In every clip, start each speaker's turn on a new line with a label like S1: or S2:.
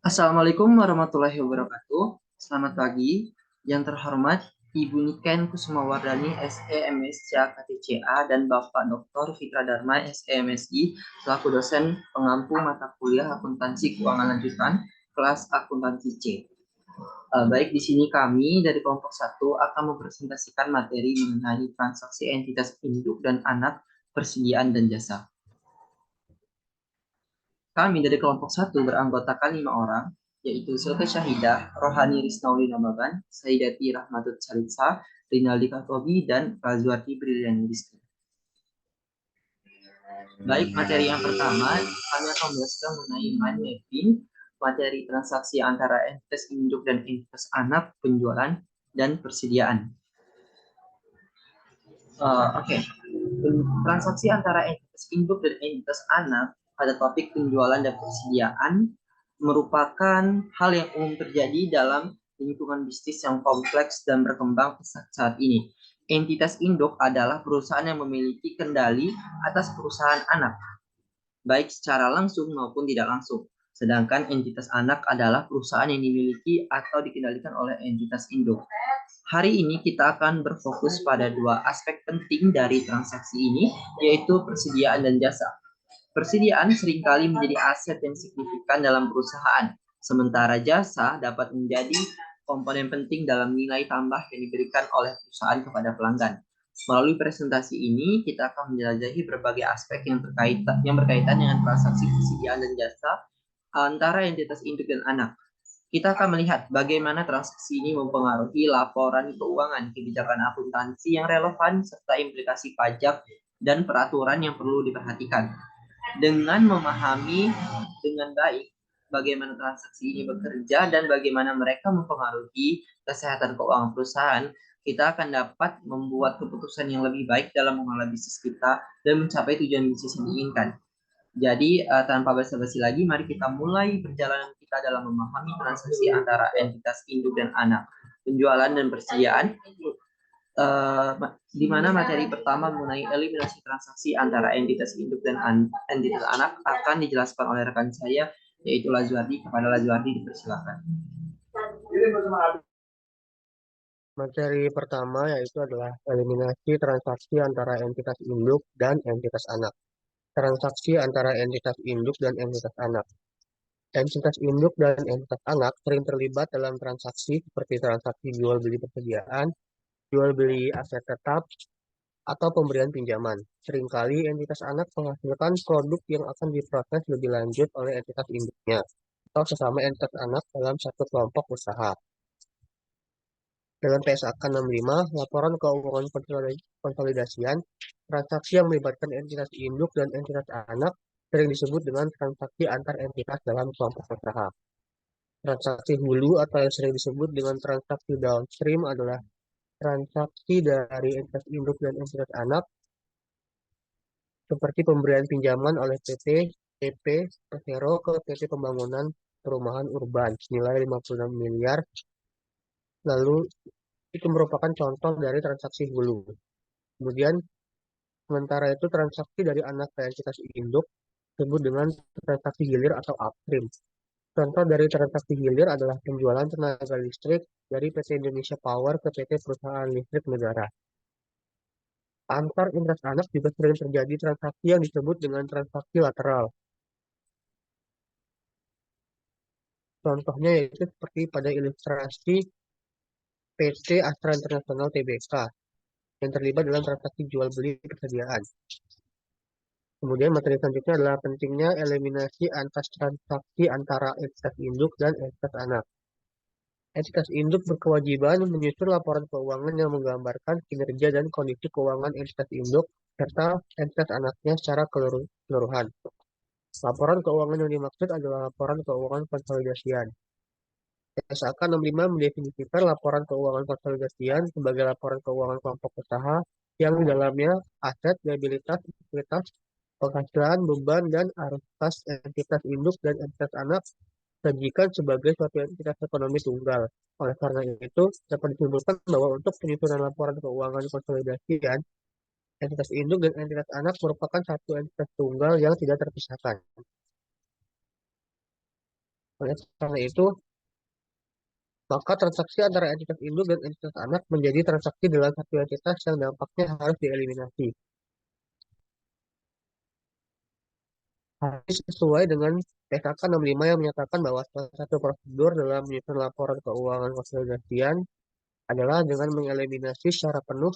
S1: Assalamualaikum warahmatullahi wabarakatuh. Selamat pagi. Yang terhormat Ibu Niken Kusumawardani SE MSc KTCA dan Bapak Dr. Fitra Dharma SE MSI selaku dosen pengampu mata kuliah akuntansi keuangan lanjutan kelas akuntansi C. Baik, di sini kami dari kelompok 1 akan mempresentasikan materi mengenai transaksi entitas induk dan anak, persediaan dan jasa. Kami dari kelompok 1 beranggotakan 5 orang, yaitu Silke Syahidah, Rohani Risnauli Namaban, Saidati Rahmatut Saritsa, Rinaldi Katobi, dan Razwarti Briliani Rizky. Baik, materi yang pertama, kami akan menjelaskan mengenai mind mapping, materi transaksi antara entitas induk dan entitas anak, penjualan, dan persediaan. Oke. Transaksi antara entitas induk dan entitas anak pada topik penjualan dan persediaan merupakan hal yang umum terjadi dalam lingkungan bisnis yang kompleks dan berkembang pesat saat ini. Entitas induk adalah perusahaan yang memiliki kendali atas perusahaan anak, baik secara langsung maupun tidak langsung. Sedangkan entitas anak adalah perusahaan yang dimiliki atau dikendalikan oleh entitas induk. Hari ini kita akan berfokus pada dua aspek penting dari transaksi ini, yaitu persediaan dan jasa. Persediaan seringkali menjadi aset yang signifikan dalam perusahaan, sementara jasa dapat menjadi komponen penting dalam nilai tambah yang diberikan oleh perusahaan kepada pelanggan. Melalui presentasi ini, kita akan menjelajahi berbagai aspek yang berkaitan dengan transaksi persediaan dan jasa antara entitas induk dan anak. Kita akan melihat bagaimana transaksi ini mempengaruhi laporan keuangan, kebijakan akuntansi yang relevan, serta implikasi pajak dan peraturan yang perlu diperhatikan. Dengan memahami dengan baik bagaimana transaksi ini bekerja dan bagaimana mereka mempengaruhi kesehatan keuangan perusahaan, kita akan dapat membuat keputusan yang lebih baik dalam mengelola bisnis kita dan mencapai tujuan bisnis yang diinginkan. Jadi tanpa basa-basi lagi, mari kita mulai perjalanan kita dalam memahami transaksi antara entitas induk dan anak, penjualan dan persediaan. Di mana materi pertama mengenai eliminasi transaksi antara entitas induk dan entitas anak akan dijelaskan oleh rekan saya, yaitu Lazuardi. Kepada Lazuardi dipersilakan.
S2: Materi pertama yaitu adalah eliminasi transaksi antara entitas induk dan entitas anak. Transaksi antara entitas induk dan entitas anak. Entitas induk dan entitas anak sering terlibat dalam transaksi seperti transaksi jual beli persediaan, jual beli aset tetap, atau pemberian pinjaman. Seringkali entitas anak menghasilkan produk yang akan diproses lebih lanjut oleh entitas induknya atau sesama entitas anak dalam satu kelompok usaha. Dalam PSAK 65, laporan keuangan konsolidasian, transaksi yang melibatkan entitas induk dan entitas anak sering disebut dengan transaksi antar entitas dalam kelompok usaha. Transaksi hulu atau yang sering disebut dengan transaksi downstream adalah transaksi dari entitas induk dan entitas anak seperti pemberian pinjaman oleh PT TP Persero ke PT Pembangunan Perumahan Urban senilai 56 miliar. Lalu itu merupakan contoh dari transaksi hulu. Kemudian sementara itu transaksi dari anak ke entitas induk disebut dengan transaksi hilir atau upstream. Contoh dari transaksi hilir adalah penjualan tenaga listrik dari PT Indonesia Power ke PT Perusahaan Listrik Negara. Antar entitas anak juga sering terjadi transaksi yang disebut dengan transaksi lateral. Contohnya yaitu seperti pada ilustrasi PT Astra International Tbk yang terlibat dalam transaksi jual beli persediaan. Kemudian materi selanjutnya adalah pentingnya eliminasi antar transaksi antara entitas induk dan entitas anak. Entitas induk berkewajiban menyusun laporan keuangan yang menggambarkan kinerja dan kondisi keuangan entitas induk serta entitas anaknya secara keseluruhan. Laporan keuangan yang dimaksud adalah laporan keuangan konsolidasian. SAK 65 mendefinisikan laporan keuangan konsolidasian sebagai laporan keuangan kelompok usaha yang di dalamnya aset, liabilitas, ekuitas, penghasilan, beban, dan arus kas entitas induk dan entitas anak disajikan sebagai suatu entitas ekonomi tunggal. Oleh karena itu, dapat disimpulkan bahwa untuk penyusunan laporan keuangan konsolidasian, Entitas induk dan entitas anak merupakan satu entitas tunggal yang tidak terpisahkan. Oleh karena itu, maka transaksi antara entitas induk dan entitas anak menjadi transaksi dalam satu entitas yang dampaknya harus dieliminasi. Harus sesuai dengan PKK 65 yang menyatakan bahwa salah satu prosedur dalam menyusun laporan keuangan konsolidasian adalah dengan mengeliminasi secara penuh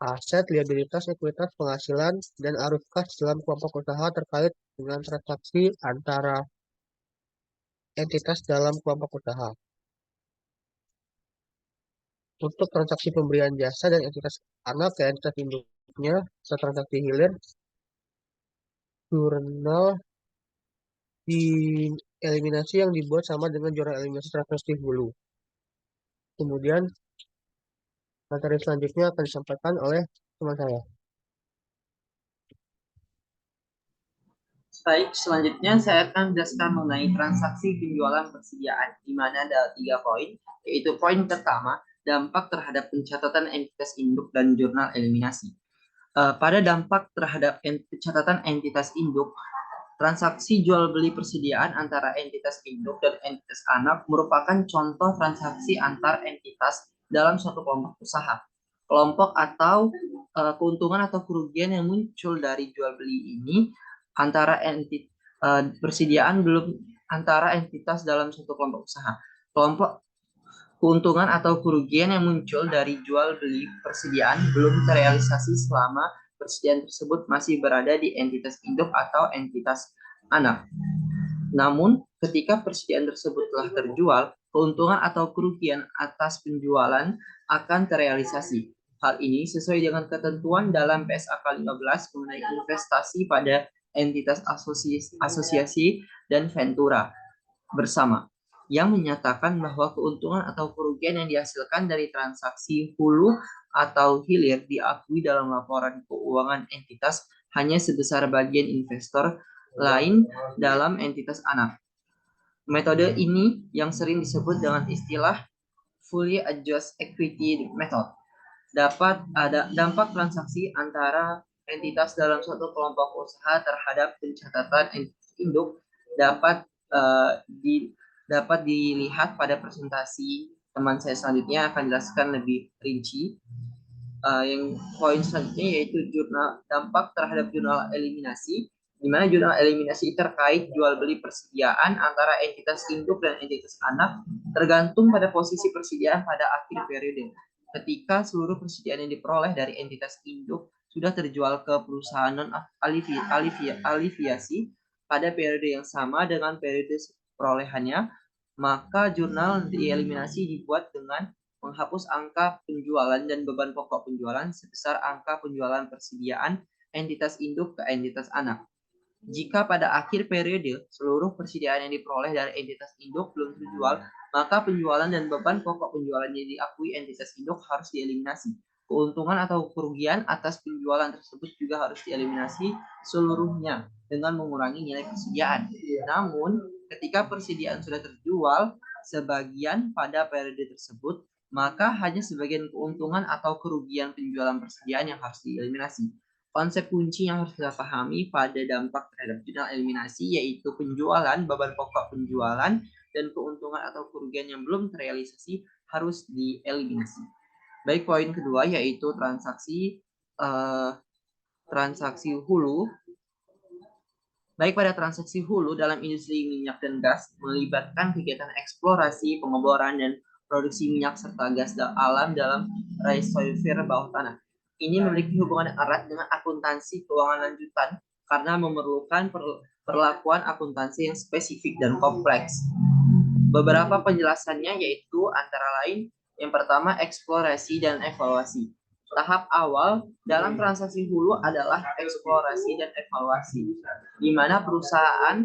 S2: aset, liabilitas, ekuitas, penghasilan, dan arus kas dalam kelompok usaha terkait dengan transaksi antara entitas dalam kelompok usaha. Untuk transaksi pemberian jasa dan entitas anak ke entitas induknya serta transaksi hilir, jurnal eliminasi yang dibuat sama dengan jurnal eliminasi transaksi hulu. Kemudian materi selanjutnya akan disampaikan oleh teman saya.
S1: Baik, selanjutnya saya akan menjelaskan mengenai transaksi penjualan persediaan, di mana ada 3 poin, yaitu poin pertama, dampak terhadap pencatatan entitas induk dan jurnal eliminasi. Pada dampak terhadap pencatatan entitas induk, transaksi jual beli persediaan antara entitas induk dan entitas anak merupakan contoh transaksi antar entitas dalam suatu kelompok usaha. Kelompok atau keuntungan atau kerugian yang muncul dari jual beli ini antara persediaan belum antara entitas dalam suatu kelompok usaha. Kelompok keuntungan atau kerugian yang muncul dari jual beli persediaan belum terrealisasi selama persediaan tersebut masih berada di entitas induk atau entitas anak. Namun, ketika persediaan tersebut telah terjual, keuntungan atau kerugian atas penjualan akan terrealisasi. Hal ini sesuai dengan ketentuan dalam PSAK 15 mengenai investasi pada entitas asosiasi dan ventura bersama, yang menyatakan bahwa keuntungan atau kerugian yang dihasilkan dari transaksi hulu atau hilir diakui dalam laporan keuangan entitas hanya sebesar bagian investor lain dalam entitas anak. Metode ini yang sering disebut dengan istilah fully adjusted equity method. Dapat ada dampak transaksi antara entitas dalam suatu kelompok usaha terhadap pencatatan entitas induk dapat dapat dilihat pada presentasi teman saya selanjutnya akan jelaskan lebih rinci. Yang poin selanjutnya yaitu dampak terhadap jurnal eliminasi, di mana jurnal eliminasi terkait jual beli persediaan antara entitas induk dan entitas anak tergantung pada posisi persediaan pada akhir periode. Ketika seluruh persediaan yang diperoleh dari entitas induk sudah terjual ke perusahaan non aliviasi pada periode yang sama dengan periode perolehannya, maka jurnal dieliminasi dibuat dengan menghapus angka penjualan dan beban pokok penjualan sebesar angka penjualan persediaan entitas induk ke entitas anak. Jika pada akhir periode seluruh persediaan yang diperoleh dari entitas induk belum terjual, maka penjualan dan beban pokok penjualan yang diakui entitas induk harus dieliminasi. Keuntungan atau kerugian atas penjualan tersebut juga harus dieliminasi seluruhnya dengan mengurangi nilai persediaan. Namun, ketika persediaan sudah terjual sebagian pada periode tersebut, maka hanya sebagian keuntungan atau kerugian penjualan persediaan yang harus dieliminasi. Konsep kunci yang harus kita pahami pada dampak terhadap jurnal eliminasi yaitu penjualan, beban pokok penjualan, dan keuntungan atau kerugian yang belum terrealisasi harus dieliminasi. Baik, poin kedua yaitu transaksi hulu. Baik, pada transaksi hulu dalam industri minyak dan gas melibatkan kegiatan eksplorasi, pengeboran, dan produksi minyak serta gas alam dalam reservoir bawah tanah. Ini memiliki hubungan erat dengan akuntansi keuangan lanjutan karena memerlukan perlakuan akuntansi yang spesifik dan kompleks. Beberapa penjelasannya yaitu antara lain yang pertama eksplorasi dan evaluasi. Tahap awal dalam transaksi hulu adalah eksplorasi dan evaluasi, di mana perusahaan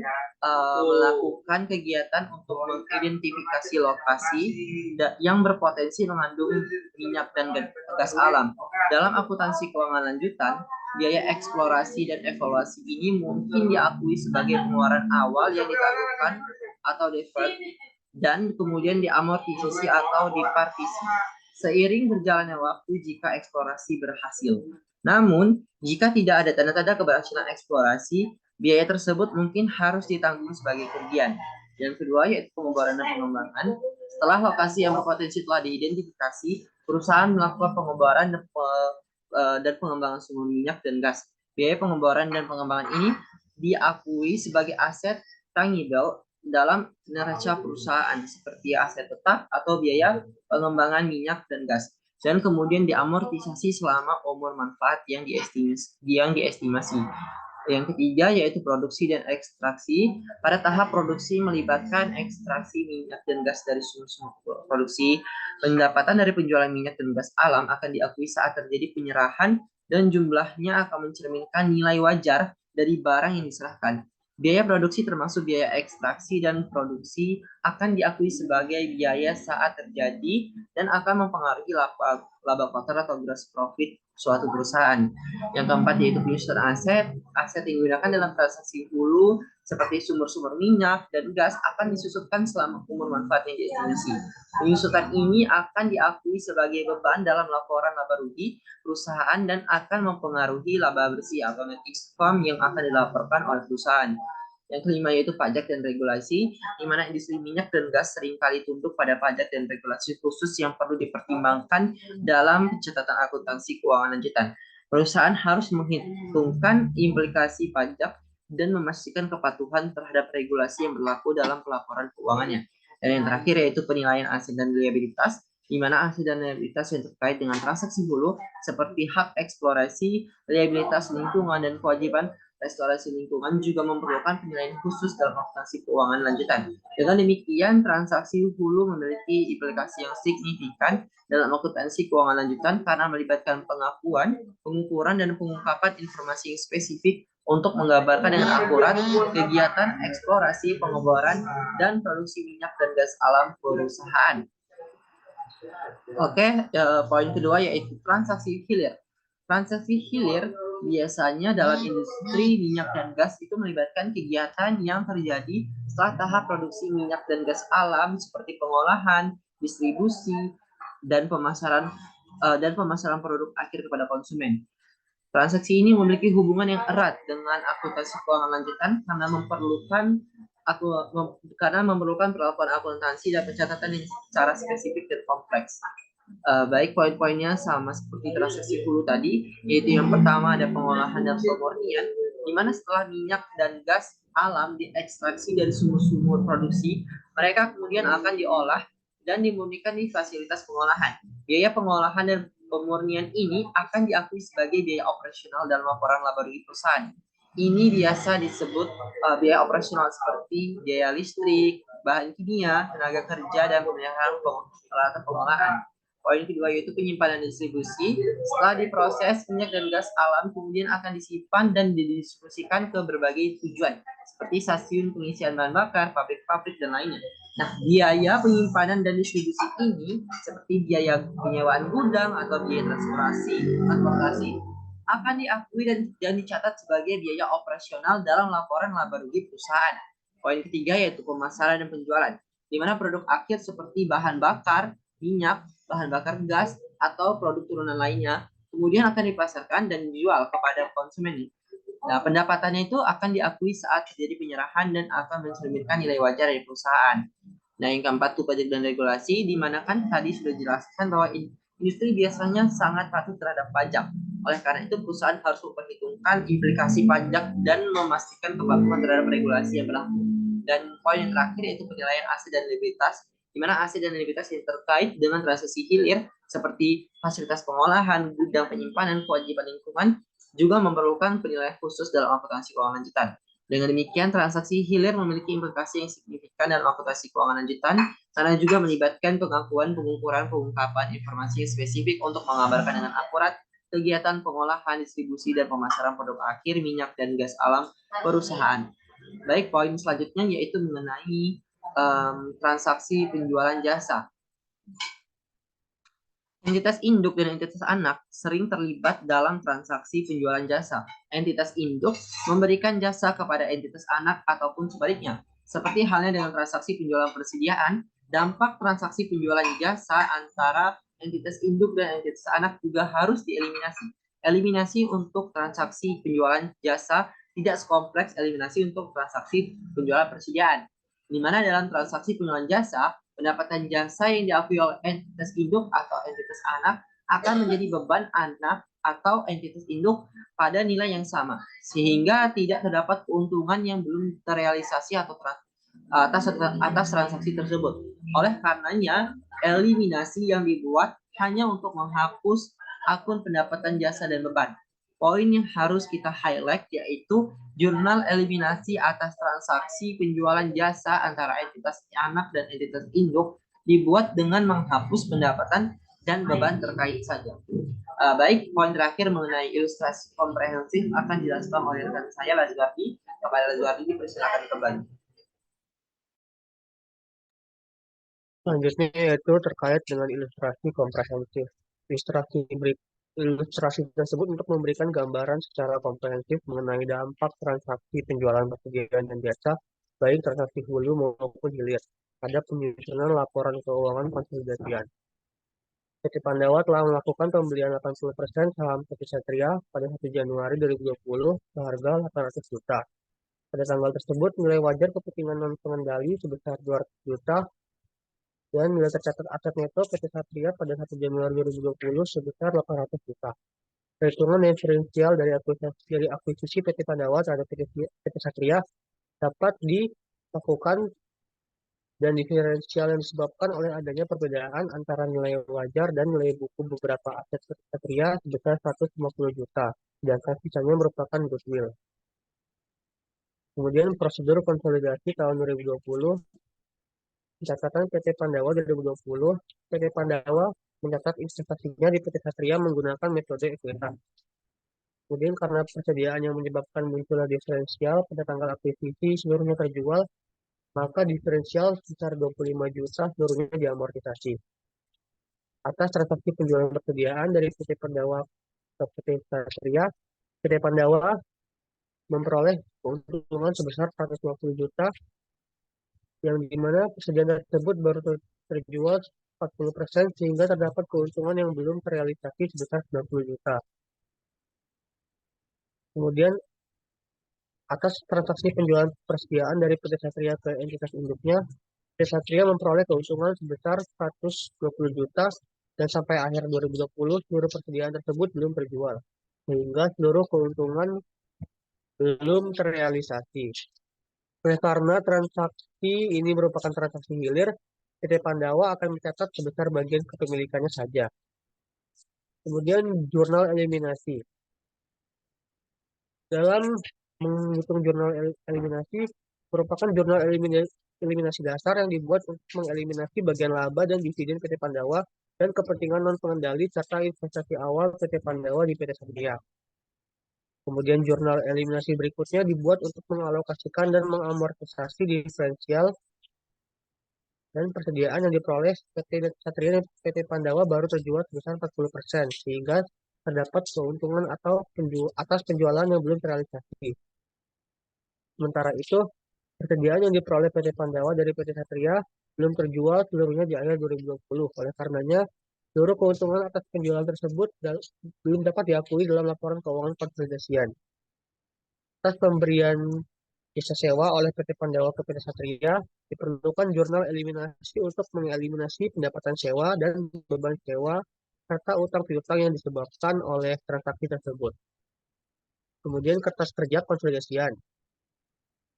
S1: melakukan kegiatan untuk mengidentifikasi lokasi yang berpotensi mengandung minyak dan gas alam. Dalam akuntansi keuangan lanjutan, biaya eksplorasi dan evaluasi ini mungkin diakui sebagai pengeluaran awal yang ditangguhkan atau deferred dan kemudian diamortisasi atau dipartisi seiring berjalannya waktu jika eksplorasi berhasil. Namun, jika tidak ada tanda-tanda keberhasilan eksplorasi, biaya tersebut mungkin harus ditanggung sebagai kerugian. Yang kedua yaitu pengeboran dan pengembangan. Setelah lokasi yang berpotensi telah diidentifikasi, perusahaan melakukan pengeboran dan pengembangan sumber minyak dan gas. Biaya pengeboran dan pengembangan ini diakui sebagai aset tangible dalam neraca perusahaan seperti aset tetap atau biaya pengembangan minyak dan gas, dan kemudian diamortisasi selama umur manfaat yang diestimasi. Yang ketiga yaitu produksi dan ekstraksi. Pada tahap produksi melibatkan ekstraksi minyak dan gas dari sumber produksi. Pendapatan dari penjualan minyak dan gas alam akan diakui saat terjadi penyerahan dan jumlahnya akan mencerminkan nilai wajar dari barang yang diserahkan. Biaya produksi termasuk biaya ekstraksi dan produksi akan diakui sebagai biaya saat terjadi dan akan mempengaruhi laba kotor atau gross profit suatu perusahaan. Yang keempat yaitu penyusutan aset. Aset yang digunakan dalam transaksi hulu seperti sumber-sumber minyak dan gas akan disusutkan selama umur manfaat yang diestimasi. Penyusutan ini akan diakui sebagai beban dalam laporan laba rugi perusahaan dan akan mempengaruhi laba bersih atau net income yang akan dilaporkan oleh perusahaan. Yang kelima yaitu pajak dan regulasi, di mana industri minyak dan gas seringkali tunduk pada pajak dan regulasi khusus yang perlu dipertimbangkan dalam pencatatan akuntansi keuangan lanjutan. Perusahaan harus menghitungkan implikasi pajak dan memastikan kepatuhan terhadap regulasi yang berlaku dalam pelaporan keuangannya. Dan yang terakhir yaitu penilaian aset dan liabilitas, di mana aset dan liabilitas yang terkait dengan transaksi hulu seperti hak eksplorasi, liabilitas lingkungan, dan kewajiban restorasi lingkungan juga memerlukan penilaian khusus dalam akuntansi keuangan lanjutan. Dengan demikian, transaksi hulu memiliki implikasi yang signifikan dalam akuntansi keuangan lanjutan karena melibatkan pengakuan, pengukuran, dan pengungkapan informasi yang spesifik untuk menggambarkan dengan akurat kegiatan eksplorasi, pengeboran, dan produksi minyak dan gas alam perusahaan. Oke, poin kedua yaitu transaksi hilir. Transaksi hilir biasanya dalam industri minyak dan gas itu melibatkan kegiatan yang terjadi setelah tahap produksi minyak dan gas alam seperti pengolahan, distribusi, dan pemasaran produk akhir kepada konsumen. Transaksi ini memiliki hubungan yang erat dengan akuntansi keuangan lanjutan karena memerlukan perlakuan akuntansi dan pencatatan yang secara spesifik dan kompleks. Baik poin-poinnya sama seperti transaksi hulu tadi, yaitu yang pertama ada pengolahan dan pemurnian, di mana setelah minyak dan gas alam diekstraksi dari sumur-sumur produksi, mereka kemudian akan diolah dan dimurnikan di fasilitas pengolahan. Biaya pengolahan dan pemurnian ini akan diakui sebagai biaya operasional dalam laporan laba rugi perusahaan. Ini biasa disebut biaya operasional seperti biaya listrik, bahan kimia, tenaga kerja, dan pemeliharaan peralatan pengolahan. Poin kedua yaitu penyimpanan dan distribusi. Setelah diproses, minyak dan gas alam kemudian akan disimpan dan didistribusikan ke berbagai tujuan, seperti stasiun pengisian bahan bakar, pabrik-pabrik, dan lainnya. Nah, biaya penyimpanan dan distribusi ini, seperti biaya penyewaan gudang atau biaya transportasi, akan diakui dan dicatat sebagai biaya operasional dalam laporan laba rugi perusahaan. Poin ketiga yaitu pemasaran dan penjualan, di mana produk akhir seperti bahan bakar, minyak, bahan bakar gas, atau produk turunan lainnya, kemudian akan dipasarkan dan dijual kepada konsumen. Nah, pendapatannya itu akan diakui saat terjadi penyerahan dan akan mencerminkan nilai wajar dari perusahaan. Nah, yang keempat itu pajak dan regulasi, di mana kan tadi sudah dijelaskan bahwa industri biasanya sangat patuh terhadap pajak. Oleh karena itu, perusahaan harus memperhitungkan implikasi pajak dan memastikan kepatuhan terhadap regulasi yang berlaku. Dan poin yang terakhir yaitu penilaian aset dan liabilitas, di mana aset dan liabilitas yang terkait dengan transaksi hilir seperti fasilitas pengolahan, gudang penyimpanan, kewajiban lingkungan juga memerlukan penilaian khusus dalam akuntansi keuangan lanjutan. Dengan demikian, transaksi hilir memiliki implikasi yang signifikan dalam akuntansi keuangan lanjutan karena juga melibatkan pengakuan, pengukuran, pengungkapan informasi yang spesifik untuk mengabarkan dengan akurat kegiatan pengolahan, distribusi, dan pemasaran produk akhir minyak dan gas alam perusahaan. Baik, poin selanjutnya yaitu mengenai transaksi penjualan jasa. Entitas induk dan entitas anak sering terlibat dalam transaksi penjualan jasa. Entitas induk memberikan jasa kepada entitas anak ataupun sebaliknya. Seperti halnya dengan transaksi penjualan persediaan, dampak transaksi penjualan jasa antara entitas induk dan entitas anak juga harus dieliminasi. eliminasi untuk transaksi penjualan jasa tidak sekompleks eliminasi untuk transaksi penjualan persediaan. Di mana dalam transaksi penjualan jasa, pendapatan jasa yang diakui oleh entitas induk atau entitas anak akan menjadi beban anak atau entitas induk pada nilai yang sama, sehingga tidak terdapat keuntungan yang belum terrealisasi atau atas transaksi tersebut. Oleh karenanya, eliminasi yang dibuat hanya untuk menghapus akun pendapatan jasa dan beban. Poin yang harus kita highlight yaitu jurnal eliminasi atas transaksi penjualan jasa antara entitas anak dan entitas induk dibuat dengan menghapus pendapatan dan beban terkait saja. Baik, poin terakhir mengenai ilustrasi komprehensif akan dijelaskan oleh rekan saya Lazwardi. Kepada Lazwardi dipersilakan kembali.
S2: Selanjutnya yaitu terkait dengan ilustrasi komprehensif. Ilustrasi tersebut untuk memberikan gambaran secara komprehensif mengenai dampak transaksi penjualan persediaan dan jasa, baik transaksi hulu maupun hilir, pada penyusunan laporan keuangan konsolidasian. PT Pandawa telah melakukan pembelian 80% saham PT Satria pada 1 Januari 2020 seharga 800 juta. Pada tanggal tersebut, nilai wajar kepentingan non-pengendali sebesar 200 juta dan nilai tercatat aset neto PT Satria pada 1 Januari 2020 sebesar 800 juta. Perhitungan diferensial dari akuisisi PT Pandawa terhadap PT Satria dapat dilakukan dan diferensial yang disebabkan oleh adanya perbedaan antara nilai wajar dan nilai buku beberapa aset PT Satria sebesar 150 juta, sedangkan sisanya merupakan goodwill. Kemudian prosedur konsolidasi tahun 2020, catatan PT Pandawa 2020, PT Pandawa mencatat investasinya di PT Satria menggunakan metode ekuitas. Kemudian karena persediaan yang menyebabkan munculnya diferensial pada tanggal akuisisi seluruhnya terjual, maka diferensial sebesar 25 juta seluruhnya diamortisasi. Atas transaksi penjualan persediaan dari PT Pandawa ke PT Satria, PT Pandawa memperoleh keuntungan sebesar 150 juta, yang dimana persediaan tersebut baru terjual 40% sehingga terdapat keuntungan yang belum terrealisasi sebesar 90 juta. Kemudian atas transaksi penjualan persediaan dari PT Satria ke entitas induknya, PT Satria memperoleh keuntungan sebesar 120 juta dan sampai akhir 2020 seluruh persediaan tersebut belum terjual, sehingga seluruh keuntungan belum terrealisasi. Oleh karena transaksi ini merupakan transaksi hilir, PT Pandawa akan mencatat sebesar bagian kepemilikannya saja. Kemudian jurnal eliminasi. Dalam menghitung jurnal eliminasi merupakan jurnal eliminasi dasar yang dibuat untuk mengeliminasi bagian laba dan dividen PT Pandawa dan kepentingan non-pengendali serta investasi awal PT Pandawa di PT Satria. Kemudian jurnal eliminasi berikutnya dibuat untuk mengalokasikan dan mengamortisasi diferensial dan persediaan yang diperoleh PT Satria dan PT Pandawa baru terjual sebesar 40%, sehingga terdapat keuntungan atau atas penjualan yang belum terrealisasi. Sementara itu, persediaan yang diperoleh PT Pandawa dari PT Satria belum terjual seluruhnya di akhir 2020. Oleh karenanya, seluruh keuntungan atas penjualan tersebut belum dapat diakui dalam laporan keuangan konsolidasian. Atas pemberian jasa sewa oleh PT Pandawa ke PT Satria, diperlukan jurnal eliminasi untuk mengeliminasi pendapatan sewa dan beban sewa serta utang piutang yang disebabkan oleh transaksi tersebut. Kemudian kertas kerja konsolidasian.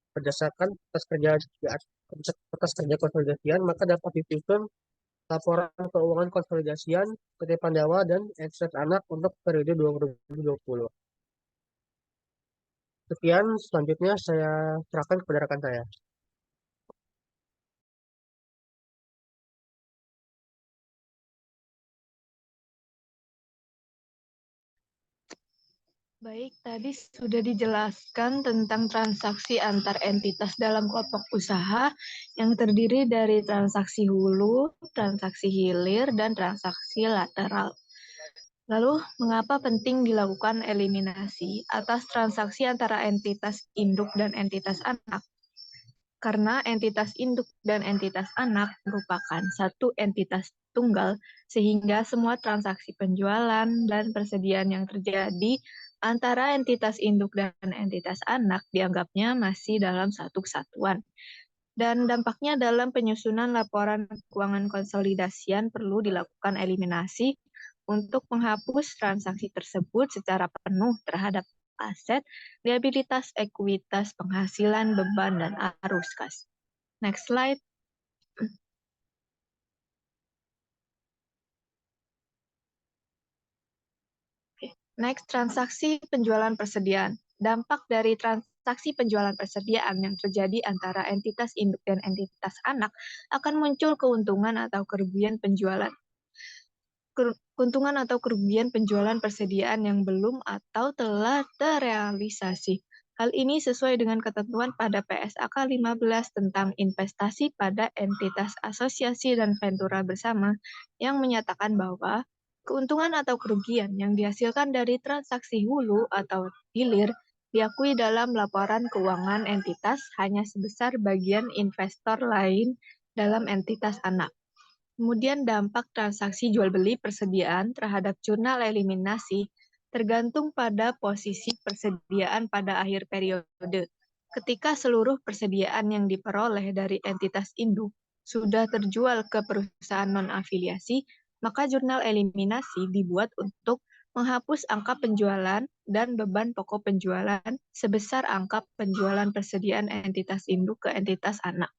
S2: Berdasarkan kertas kerja konsolidasian, maka dapat disusun laporan keuangan konsolidasian PT Pandawa dan entitas anak untuk periode 2020. Sekian, selanjutnya saya serahkan kepada rekan saya.
S3: Baik, tadi sudah dijelaskan tentang transaksi antar entitas dalam kelompok usaha yang terdiri dari transaksi hulu, transaksi hilir, dan transaksi lateral. Lalu, mengapa penting dilakukan eliminasi atas transaksi antara entitas induk dan entitas anak? Karena entitas induk dan entitas anak merupakan satu entitas tunggal, sehingga semua transaksi penjualan dan persediaan yang terjadi antara entitas induk dan entitas anak dianggapnya masih dalam satu kesatuan. Dan dampaknya dalam penyusunan laporan keuangan konsolidasian perlu dilakukan eliminasi untuk menghapus transaksi tersebut secara penuh terhadap aset, liabilitas, ekuitas, penghasilan, beban, dan arus kas. Next slide. Next, transaksi penjualan persediaan. Dampak dari transaksi penjualan persediaan yang terjadi antara entitas induk dan entitas anak akan muncul keuntungan atau kerugian penjualan. Keuntungan atau kerugian penjualan persediaan yang belum atau telah terrealisasi. Hal ini sesuai dengan ketentuan pada PSAK 15 tentang investasi pada entitas asosiasi dan ventura bersama yang menyatakan bahwa keuntungan atau kerugian yang dihasilkan dari transaksi hulu atau hilir diakui dalam laporan keuangan entitas hanya sebesar bagian investor lain dalam entitas anak. Kemudian dampak transaksi jual-beli persediaan terhadap jurnal eliminasi tergantung pada posisi persediaan pada akhir periode. Ketika seluruh persediaan yang diperoleh dari entitas induk sudah terjual ke perusahaan non-afiliasi, maka jurnal eliminasi dibuat untuk menghapus angka penjualan dan beban pokok penjualan sebesar angka penjualan persediaan entitas induk ke entitas anak.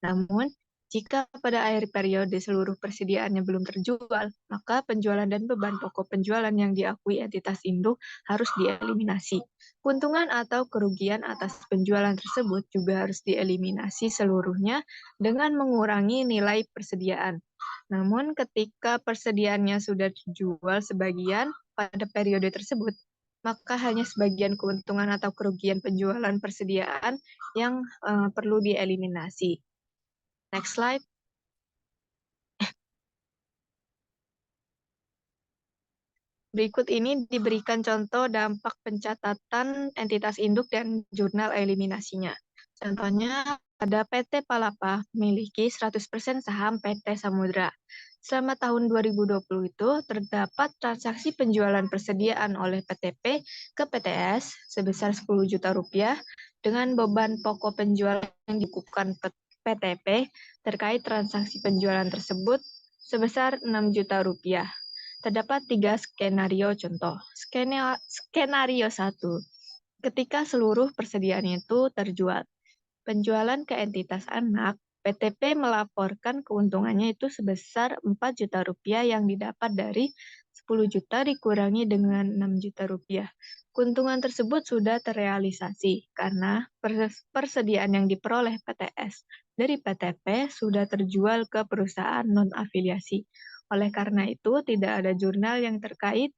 S3: Namun, jika pada akhir periode seluruh persediaannya belum terjual, maka penjualan dan beban pokok penjualan yang diakui entitas induk harus dieliminasi. Keuntungan atau kerugian atas penjualan tersebut juga harus dieliminasi seluruhnya dengan mengurangi nilai persediaan. Namun, ketika persediaannya sudah dijual sebagian pada periode tersebut, maka hanya sebagian keuntungan atau kerugian penjualan persediaan yang perlu dieliminasi. Next slide. Berikut ini diberikan contoh dampak pencatatan entitas induk dan jurnal eliminasinya. Contohnya, ada PT Palapa memiliki 100% saham PT Samudra. Selama tahun 2020 itu, terdapat transaksi penjualan persediaan oleh PTP ke PTS sebesar 10 juta rupiah dengan beban pokok penjualan yang dibukukan PTP terkait transaksi penjualan tersebut sebesar 6 juta rupiah. Terdapat 3 skenario contoh. Skenario 1, ketika seluruh persediaan itu terjual. Penjualan ke entitas anak, PTP melaporkan keuntungannya itu sebesar 4 juta rupiah yang didapat dari 10 juta dikurangi dengan 6 juta rupiah. Keuntungan tersebut sudah terrealisasi karena persediaan yang diperoleh PTS dari PTP sudah terjual ke perusahaan non-afiliasi. Oleh karena itu, tidak ada jurnal yang terkait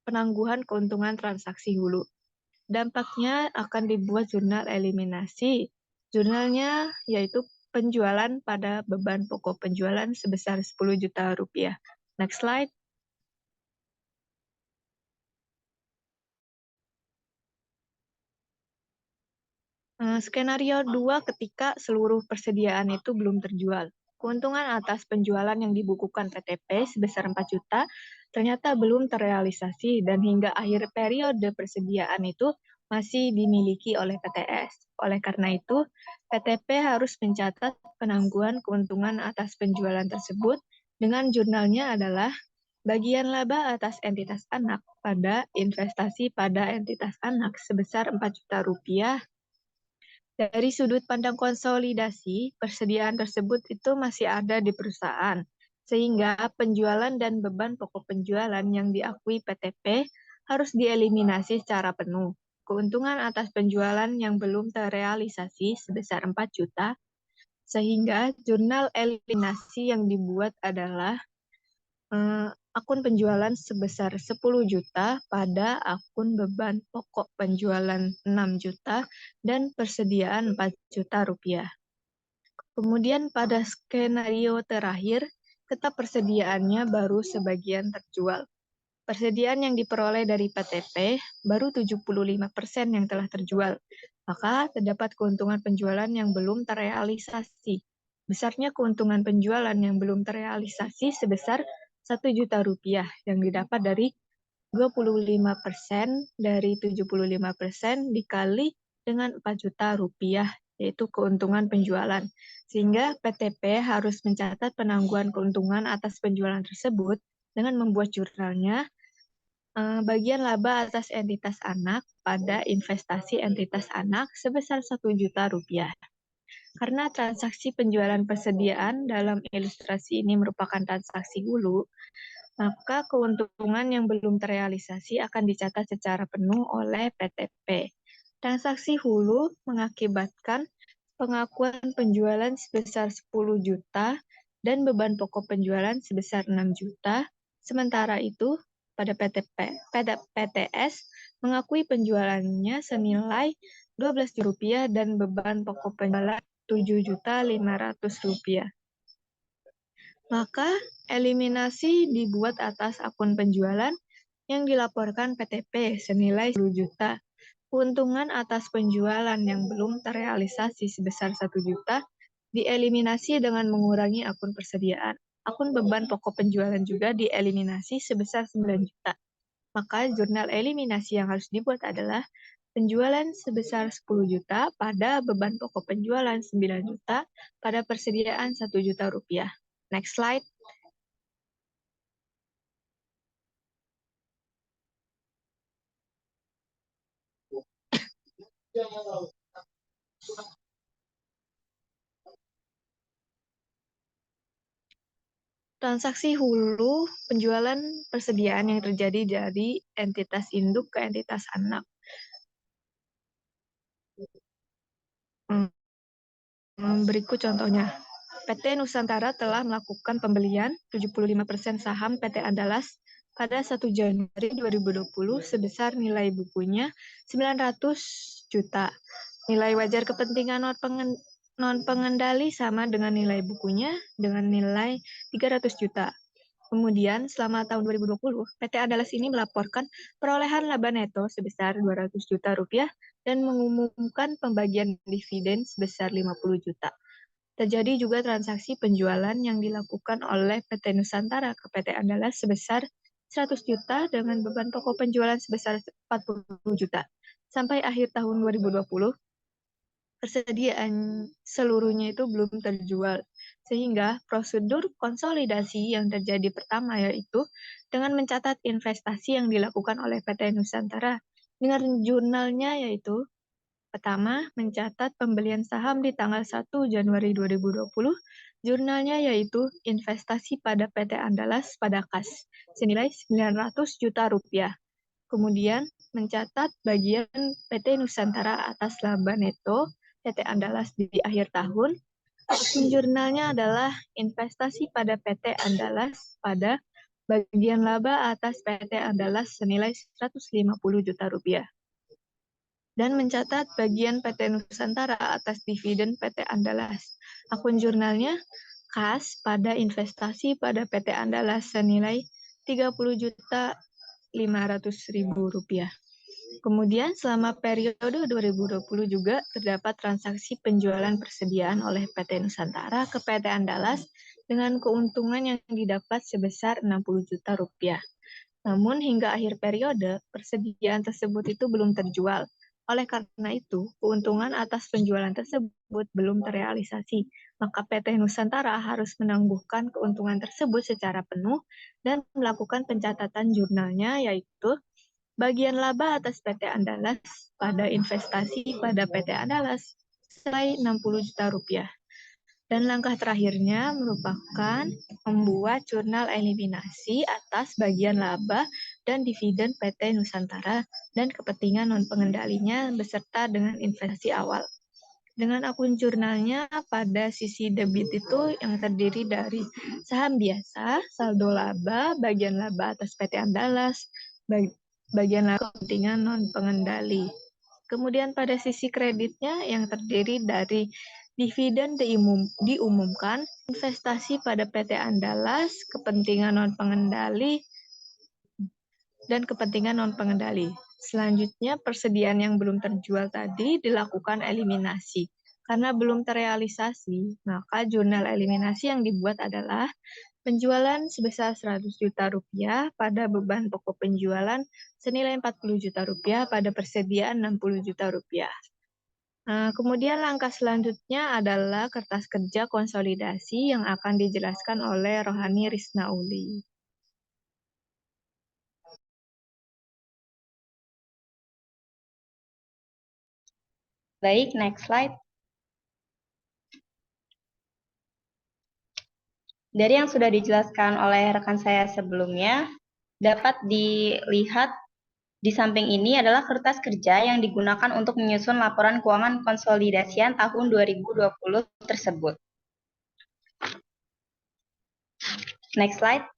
S3: penangguhan keuntungan transaksi hulu. Dampaknya akan dibuat jurnal eliminasi. Jurnalnya yaitu penjualan pada beban pokok penjualan sebesar 10 juta rupiah. Next slide. Skenario 2 ketika seluruh persediaan itu belum terjual. Keuntungan atas penjualan yang dibukukan PTP sebesar 4 juta ternyata belum terrealisasi dan hingga akhir periode persediaan itu masih dimiliki oleh PTS. Oleh karena itu, PTP harus mencatat penangguhan keuntungan atas penjualan tersebut dengan jurnalnya adalah bagian laba atas entitas anak pada investasi pada entitas anak sebesar 4 juta rupiah. Dari sudut pandang konsolidasi, persediaan tersebut itu masih ada di perusahaan, sehingga penjualan dan beban pokok penjualan yang diakui PTP harus dieliminasi secara penuh. Keuntungan atas penjualan yang belum terrealisasi sebesar 4 juta, sehingga jurnal eliminasi yang dibuat adalah akun penjualan sebesar 10 juta pada akun beban pokok penjualan 6 juta dan persediaan 4 juta rupiah. Kemudian pada skenario terakhir, tetap persediaannya baru sebagian terjual. Persediaan yang diperoleh dari PTP baru 75% yang telah terjual. maka terdapat keuntungan penjualan yang belum terrealisasi. Besarnya keuntungan penjualan yang belum terrealisasi sebesar 1 juta rupiah yang didapat dari 25% dari 75% dikali dengan 4 juta rupiah, yaitu keuntungan penjualan. Sehingga PTP harus mencatat penangguhan keuntungan atas penjualan tersebut dengan membuat jurnalnya bagian laba atas entitas anak pada investasi entitas anak sebesar 1 juta rupiah. Karena transaksi penjualan persediaan dalam ilustrasi ini merupakan transaksi hulu, maka keuntungan yang belum terrealisasi akan dicatat secara penuh oleh PTP. Transaksi hulu mengakibatkan pengakuan penjualan sebesar 10 juta dan beban pokok penjualan sebesar 6 juta. Sementara itu, pada PTS mengakui penjualannya senilai 12 juta rupiah dan beban pokok penjualan 7.500.000 rupiah. Maka eliminasi dibuat atas akun penjualan yang dilaporkan PTP senilai 10 juta. Keuntungan atas penjualan yang belum terrealisasi sebesar 1 juta dieliminasi dengan mengurangi akun persediaan. Akun beban pokok penjualan juga dieliminasi sebesar 9 juta. Maka jurnal eliminasi yang harus dibuat adalah penjualan sebesar 10 juta pada beban pokok penjualan 9 juta pada persediaan 1 juta rupiah. Next slide. Transaksi hulu penjualan persediaan yang terjadi dari entitas induk ke entitas anak. Berikut contohnya. PT Nusantara telah melakukan pembelian 75% saham PT Andalas pada 1 Januari 2020 sebesar nilai bukunya 900 juta. Nilai wajar kepentingan non-pengendali sama dengan nilai bukunya dengan nilai 300 juta. Kemudian, selama tahun 2020, PT Andalas ini melaporkan perolehan laba neto sebesar 200 juta rupiah dan mengumumkan pembagian dividen sebesar 50 juta. Terjadi juga transaksi penjualan yang dilakukan oleh PT Nusantara ke PT Andalas sebesar 100 juta dengan beban pokok penjualan sebesar 40 juta. Sampai akhir tahun 2020, persediaan seluruhnya itu belum terjual. Sehingga prosedur konsolidasi yang terjadi pertama yaitu dengan mencatat investasi yang dilakukan oleh PT Nusantara dengan jurnalnya yaitu pertama, mencatat pembelian saham di tanggal 1 Januari 2020, jurnalnya yaitu investasi pada PT Andalas pada kas senilai 900 juta rupiah. Kemudian, mencatat bagian PT Nusantara atas laba neto PT Andalas di akhir tahun. Jurnalnya adalah investasi pada PT Andalas pada bagian laba atas PT Andalas senilai 150 juta rupiah. Dan mencatat bagian PT Nusantara atas dividen PT Andalas. Akun jurnalnya kas pada investasi pada PT Andalas senilai 30.500.000 rupiah. Kemudian selama periode 2020 juga terdapat transaksi penjualan persediaan oleh PT Nusantara ke PT Andalas dengan keuntungan yang didapat sebesar 60 juta rupiah. Namun hingga akhir periode, persediaan tersebut itu belum terjual. Oleh karena itu, keuntungan atas penjualan tersebut belum terrealisasi. Maka PT Nusantara harus menangguhkan keuntungan tersebut secara penuh dan melakukan pencatatan jurnalnya, yaitu bagian laba atas PT Andalas pada investasi pada PT Andalas senilai 60 juta rupiah. Dan langkah terakhirnya merupakan membuat jurnal eliminasi atas bagian laba dan dividen PT Nusantara dan kepentingan non-pengendalinya beserta dengan investasi awal. Dengan akun jurnalnya pada sisi debit itu yang terdiri dari saham biasa, saldo laba, bagian laba atas PT Andalas, bagian laba kepentingan non-pengendali. Kemudian pada sisi kreditnya yang terdiri dari dividen diumumkan, investasi pada PT Andalas, kepentingan non-pengendali, dan kepentingan non-pengendali. Selanjutnya, persediaan yang belum terjual tadi dilakukan eliminasi. Karena belum terrealisasi, maka jurnal eliminasi yang dibuat adalah penjualan sebesar 100 juta rupiah pada beban pokok penjualan senilai 40 juta rupiah pada persediaan 60 juta rupiah. Nah, kemudian langkah selanjutnya adalah kertas kerja konsolidasi yang akan dijelaskan oleh Rohani Risnauli.
S4: Baik, next slide. Dari yang sudah dijelaskan oleh rekan saya sebelumnya, dapat dilihat di samping ini adalah kertas kerja yang digunakan untuk menyusun laporan keuangan konsolidasian tahun 2020 tersebut. Next slide.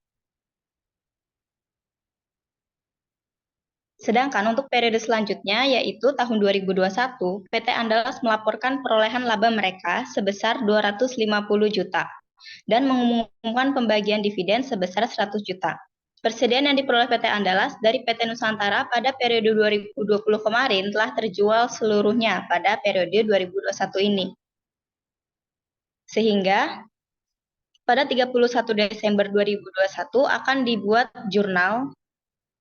S4: Sedangkan untuk periode selanjutnya, yaitu tahun 2021, PT Andalas melaporkan perolehan laba mereka sebesar 250 juta dan mengumumkan pembagian dividen sebesar 100 juta. Persediaan yang diperoleh PT Andalas dari PT Nusantara pada periode 2020 kemarin telah terjual seluruhnya pada periode 2021 ini. Sehingga pada 31 Desember 2021 akan dibuat jurnal,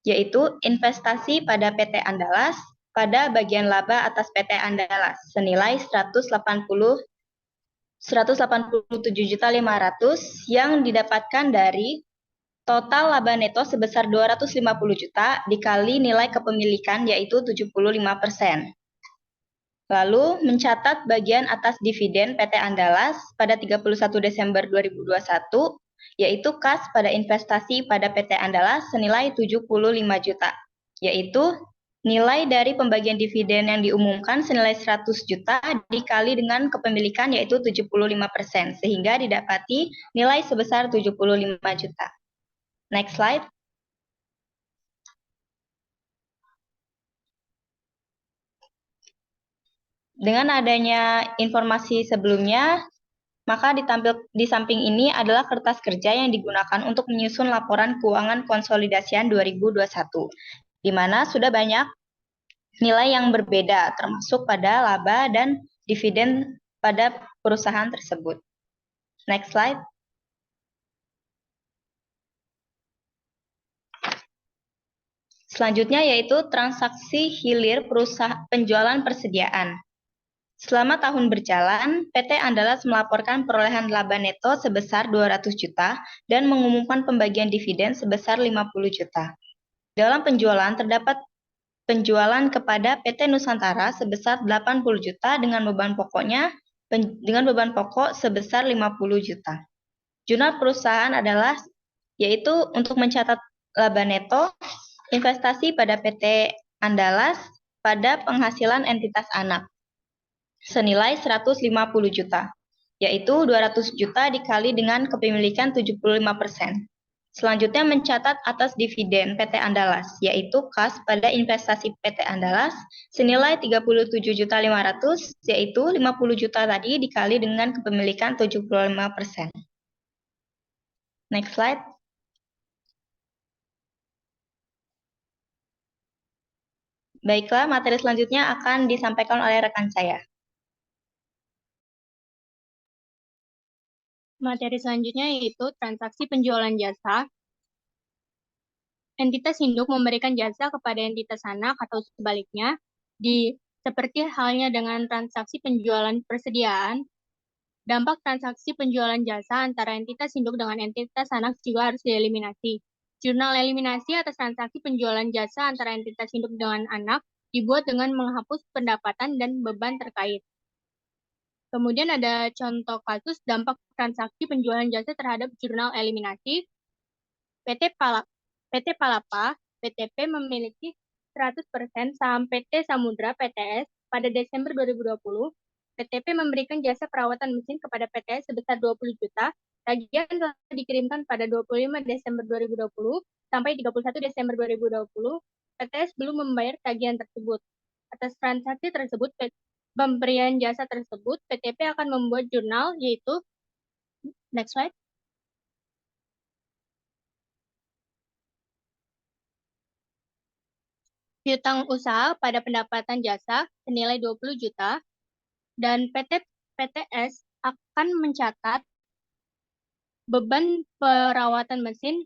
S4: yaitu investasi pada PT Andalas pada bagian laba atas PT Andalas senilai 187.500 yang didapatkan dari total laba neto sebesar 250 juta dikali nilai kepemilikan yaitu 75%. Lalu mencatat bagian atas dividen PT Andalas pada 31 Desember 2021 yaitu kas pada investasi pada PT Andalas senilai 75 juta, yaitu nilai dari pembagian dividen yang diumumkan senilai 100 juta dikali dengan kepemilikan yaitu 75%, sehingga didapati nilai sebesar 75 juta. Next slide. Dengan adanya informasi sebelumnya, maka di samping ini adalah kertas kerja yang digunakan untuk menyusun laporan keuangan konsolidasian 2021, di mana sudah banyak nilai yang berbeda, termasuk pada laba dan dividen pada perusahaan tersebut. Next slide. Selanjutnya yaitu transaksi hilir penjualan persediaan. Selama tahun berjalan, PT Andalas melaporkan perolehan laba neto sebesar 200 juta dan mengumumkan pembagian dividen sebesar 50 juta. Dalam penjualan terdapat penjualan kepada PT Nusantara sebesar 80 juta dengan beban pokok sebesar 50 juta. Jurnal perusahaan adalah yaitu untuk mencatat laba neto investasi pada PT Andalas pada penghasilan entitas anak senilai 150 juta, yaitu 200 juta dikali dengan kepemilikan 75%. Selanjutnya mencatat atas dividen PT Andalas, yaitu kas pada investasi PT Andalas senilai 37.500.000, yaitu 50 juta tadi dikali dengan kepemilikan 75%. Next slide. Baiklah, materi selanjutnya akan disampaikan oleh rekan saya.
S5: Materi selanjutnya yaitu transaksi penjualan jasa. Entitas induk memberikan jasa kepada entitas anak atau sebaliknya, seperti halnya dengan transaksi penjualan persediaan. Dampak transaksi penjualan jasa antara entitas induk dengan entitas anak juga harus dieliminasi. Jurnal eliminasi atas transaksi penjualan jasa antara entitas induk dengan anak dibuat dengan menghapus pendapatan dan beban terkait. Kemudian ada contoh kasus dampak transaksi penjualan jasa terhadap jurnal eliminasi. PT Palapa, PTP memiliki 100% saham PT Samudra PTS pada Desember 2020. PTP memberikan jasa perawatan mesin kepada PTS sebesar 20 juta. Tagihan telah dikirimkan pada 25 Desember 2020 sampai 31 Desember 2020. PTS belum membayar tagihan tersebut. Atas transaksi tersebut, pemberian jasa tersebut, PTP akan membuat jurnal, yaitu, next slide. piutang usaha pada pendapatan jasa senilai 20 juta, dan PTS akan mencatat beban perawatan mesin,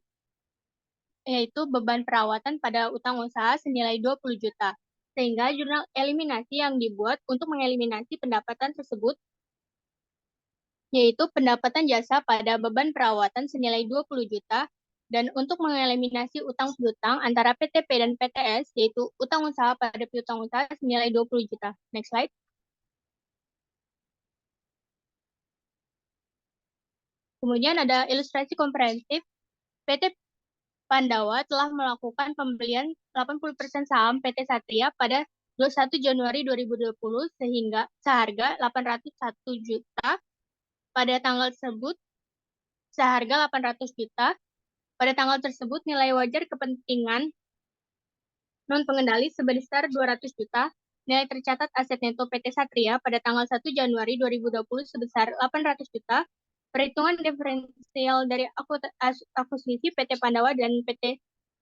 S5: yaitu beban perawatan pada utang usaha senilai 20 juta. Sehingga jurnal eliminasi yang dibuat untuk mengeliminasi pendapatan tersebut, yaitu pendapatan jasa pada beban perawatan senilai 20 juta, dan untuk mengeliminasi utang piutang antara PTP dan PTS, yaitu utang usaha pada piutang usaha senilai 20 juta. Next slide. Kemudian ada ilustrasi komprehensif. PT Pandawa telah melakukan pembelian 80% saham PT Satria pada 21 Januari 2020 sehingga seharga 801 juta. Pada tanggal tersebut seharga 800 juta. Pada tanggal tersebut nilai wajar kepentingan non pengendali sebesar 200 juta. Nilai tercatat aset neto PT Satria pada tanggal 1 Januari 2020 sebesar 800 juta. Perhitungan diferensial dari akuisisi PT Pandawa dan PT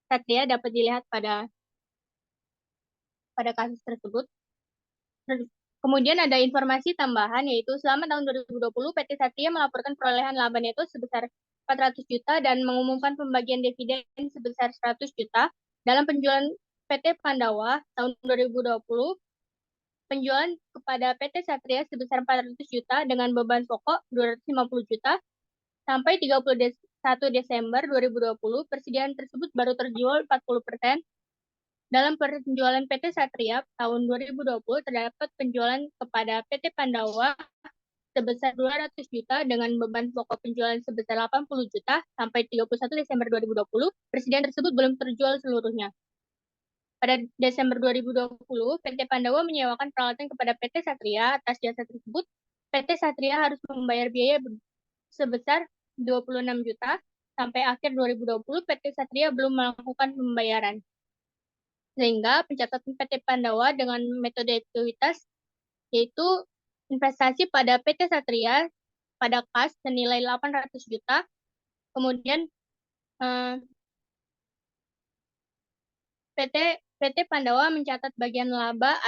S5: Satria dapat dilihat pada kasus tersebut. Kemudian ada informasi tambahan, yaitu selama tahun 2020 PT Satria melaporkan perolehan laba neto sebesar 400 juta dan mengumumkan pembagian dividen sebesar 100 juta. Dalam penjualan PT Pandawa tahun 2020, penjualan kepada PT Satria sebesar 400 juta dengan beban pokok 250 juta. Sampai 31 Desember 2020, persediaan tersebut baru terjual 40%. Dalam penjualan PT Satria tahun 2020 terdapat penjualan kepada PT Pandawa sebesar 200 juta dengan beban pokok penjualan sebesar 80 juta. Sampai 31 Desember 2020, persediaan tersebut belum terjual seluruhnya. Pada Desember 2020, PT Pandawa menyewakan peralatan kepada PT Satria. Atas jasa tersebut, PT Satria harus membayar biaya sebesar 26 juta. Sampai akhir 2020, PT Satria belum melakukan pembayaran. Sehingga pencatatan PT Pandawa dengan metode ekuitas, yaitu investasi pada PT Satria pada kas senilai 800 juta. Kemudian PT Pandawa mencatat bagian laba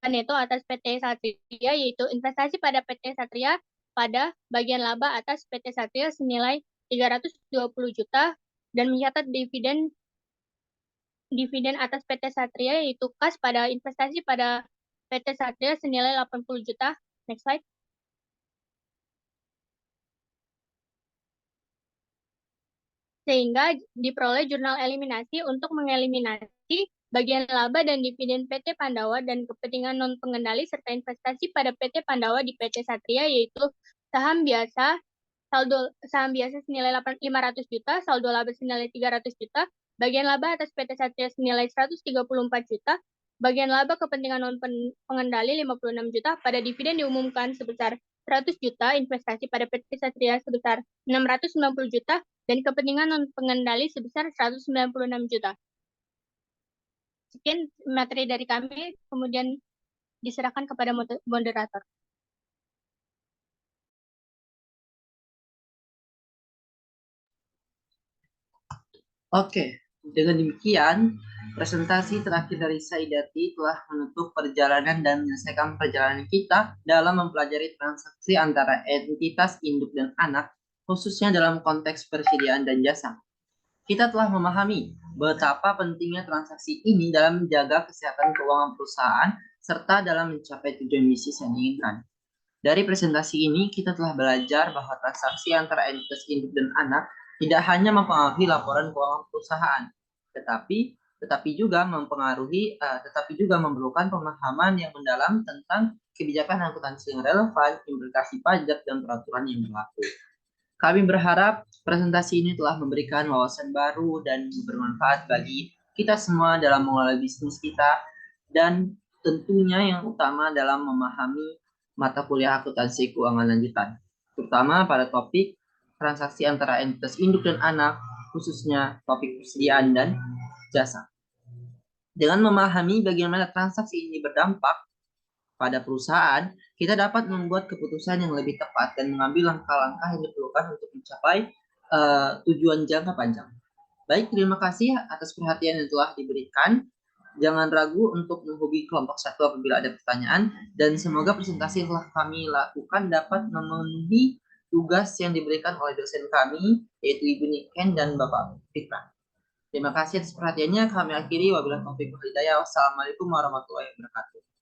S5: neto atas PT Satria, yaitu investasi pada PT Satria pada bagian laba atas PT Satria senilai 320 juta dan mencatat dividen atas PT Satria, yaitu kas pada investasi pada PT Satria senilai 80 juta. Next slide. Sehingga diperoleh jurnal eliminasi untuk mengeliminasi bagian laba dan dividen PT Pandawa dan kepentingan non pengendali serta investasi pada PT Pandawa di PT Satria, yaitu saham biasa senilai 500 juta, saldo laba senilai 300 juta, bagian laba atas PT Satria senilai 134 juta, bagian laba kepentingan non pengendali 56 juta. Pada dividen diumumkan sebesar 100 juta, investasi pada PT Satria sebesar 690 juta, dan kepentingan non pengendali sebesar 196 juta. Sekian materi dari kami, kemudian diserahkan kepada moderator.
S1: Oke, dengan demikian, presentasi terakhir dari Saidati telah menutup perjalanan dan menyelesaikan perjalanan kita dalam mempelajari transaksi antara entitas induk dan anak, khususnya dalam konteks persediaan dan jasa. Kita telah memahami betapa pentingnya transaksi ini dalam menjaga kesehatan keuangan perusahaan serta dalam mencapai tujuan bisnis yang diinginkan. Dari presentasi ini, kita telah belajar bahwa transaksi antara entitas induk dan anak tidak hanya mempengaruhi laporan keuangan perusahaan, tetapi juga memerlukan pemahaman yang mendalam tentang kebijakan akuntansi yang relevan, implikasi pajak, dan peraturan yang berlaku. Kami berharap presentasi ini telah memberikan wawasan baru dan bermanfaat bagi kita semua dalam mengelola bisnis kita, dan tentunya yang utama dalam memahami mata kuliah akuntansi keuangan lanjutan, terutama pada topik transaksi antara entitas induk dan anak, khususnya topik persediaan dan jasa. Dengan memahami bagaimana transaksi ini berdampak pada perusahaan, kita dapat membuat keputusan yang lebih tepat dan mengambil langkah-langkah yang diperlukan untuk mencapai tujuan jangka panjang. Baik, terima kasih atas perhatian yang telah diberikan. Jangan ragu untuk menghubungi kelompok 1 apabila ada pertanyaan, dan semoga presentasi yang telah kami lakukan dapat memenuhi tugas yang diberikan oleh dosen kami, yaitu Ibu Niken dan Bapak Fitra. Terima kasih atas perhatiannya. Kami akhiri. Wabillahi taufiq wal hidayah. Wassalamualaikum warahmatullahi wabarakatuh.